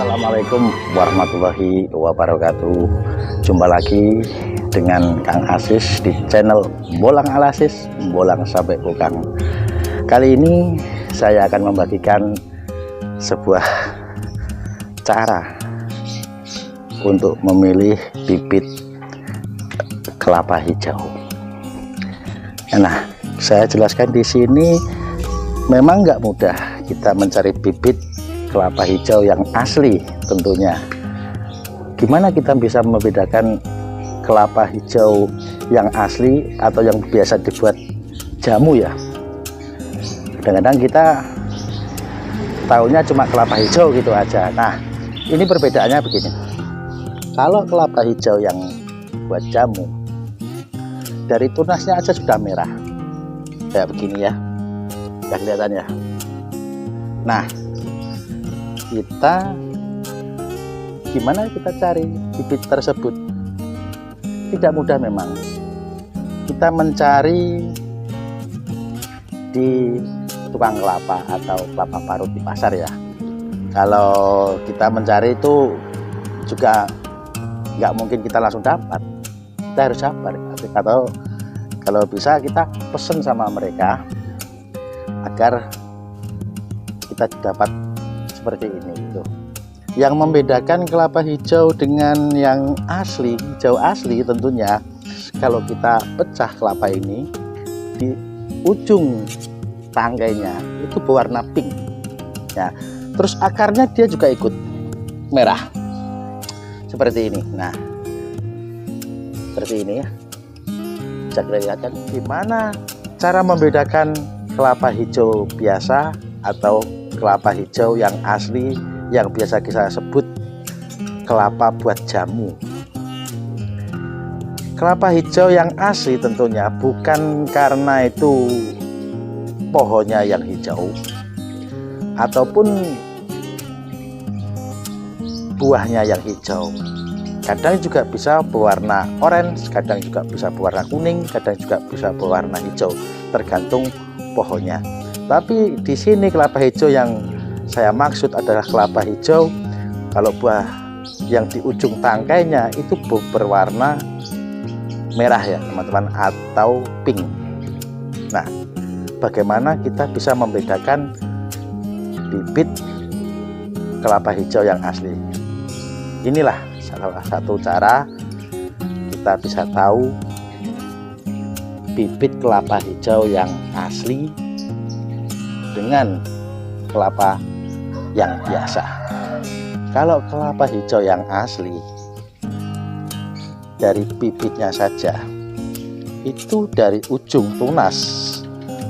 Assalamualaikum warahmatullahi wabarakatuh. Jumpa lagi dengan Kang Asis di channel Bolang Alasis, Bolang sampai Kokang. Kali ini saya akan membagikan sebuah cara untuk memilih bibit kelapa hijau. Nah, saya jelaskan di sini memang nggak mudah kita mencari bibit kelapa hijau yang asli tentunya. Gimana kita bisa membedakan kelapa hijau yang asli atau yang biasa dibuat jamu ya? Kadang-kadang kita tahunya cuma kelapa hijau gitu aja. Nah, ini perbedaannya begini. Kalau kelapa hijau yang buat jamu, dari tunasnya aja sudah merah kayak begini ya, udah kelihatan ya. Nah, kita gimana kita cari bibit tersebut? Tidak mudah memang. Kita mencari di tukang kelapa atau kelapa parut di pasar ya. Kalau kita mencari itu juga nggak mungkin kita langsung dapat. Kita harus sabar. Atau kalau bisa kita pesen sama mereka agar kita dapat seperti ini gitu. Yang membedakan kelapa hijau dengan yang asli, hijau asli tentunya, kalau kita pecah kelapa ini di ujung tanggainya itu berwarna pink ya, terus akarnya dia juga ikut merah seperti ini. Nah, seperti ini ya, bisa kelihatan. Gimana cara membedakan kelapa hijau biasa atau kelapa hijau yang asli, yang biasa kita sebut kelapa buat jamu? Kelapa hijau yang asli tentunya bukan karena itu pohonnya yang hijau ataupun buahnya yang hijau. Kadang juga bisa berwarna orange, kadang juga bisa berwarna kuning, kadang juga bisa berwarna hijau, tergantung pohonnya. Tapi di sini kelapa hijau yang saya maksud adalah kelapa hijau kalau buah yang di ujung tangkainya itu berwarna merah ya teman-teman, atau pink. Nah, bagaimana kita bisa membedakan bibit kelapa hijau yang asli? Inilah salah satu cara kita bisa tahu bibit kelapa hijau yang asli dengan kelapa yang biasa. Kalau kelapa hijau yang asli, dari bibitnya saja itu dari ujung tunas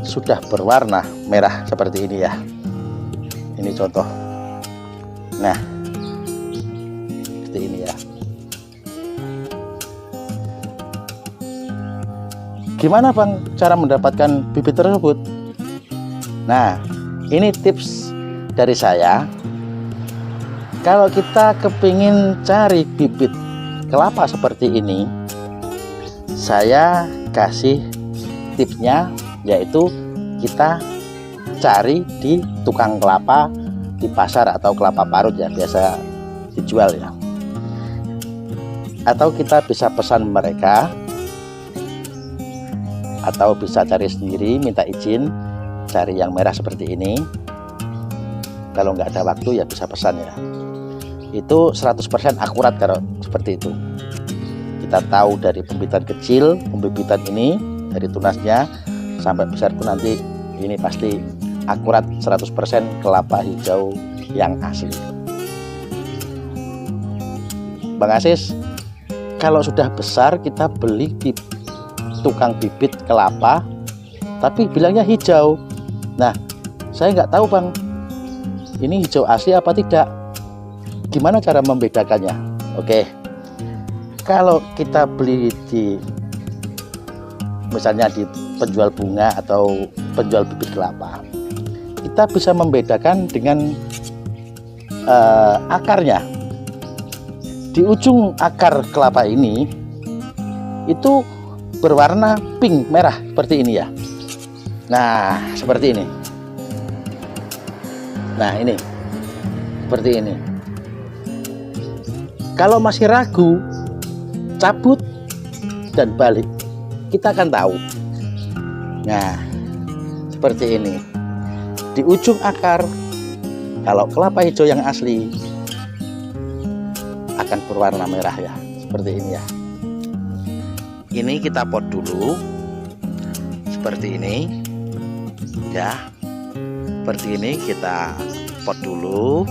sudah berwarna merah seperti ini ya. Ini contoh. Nah, seperti ini ya. Gimana Bang cara mendapatkan bibit tersebut? Nah, ini tips dari saya. Kalau kita kepingin cari bibit kelapa seperti ini, saya kasih tipsnya, yaitu kita cari di tukang kelapa di pasar atau kelapa parut ya, biasa dijual ya. Atau kita bisa pesan mereka, atau bisa cari sendiri, minta izin cari yang merah seperti ini. Kalau nggak ada waktu ya bisa pesan ya. Itu 100% akurat kalau seperti itu. Kita tahu dari pembibitan kecil, pembibitan ini dari tunasnya sampai besar pun nanti ini pasti akurat 100% kelapa hijau yang asli. Bang Asis, kalau sudah besar kita beli di tukang bibit kelapa tapi bilangnya hijau. Nah, saya nggak tahu Bang, ini hijau asli apa tidak? Gimana cara membedakannya? Oke, kalau kita beli di misalnya di penjual bunga atau penjual bibit kelapa, kita bisa membedakan dengan akarnya. Di ujung akar kelapa ini itu berwarna pink merah seperti ini ya. Nah, seperti ini. Nah, ini seperti ini. Kalau masih ragu, cabut dan balik, kita akan tahu. Nah, seperti ini. Di ujung akar, kalau kelapa hijau yang asli akan berwarna merah ya, seperti ini ya. Ini kita pot dulu, seperti ini ya. Seperti ini kita pot dulu.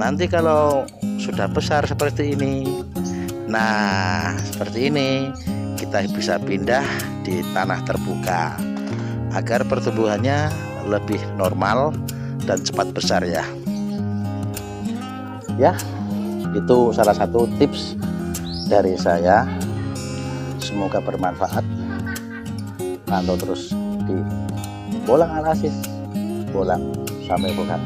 Nanti kalau sudah besar seperti ini, nah seperti ini, kita bisa pindah di tanah terbuka agar pertumbuhannya lebih normal dan cepat besar ya. Ya, itu salah satu tips dari saya. Semoga bermanfaat. Pantau terus di Bolang Alasis, Bolang sampai bukan.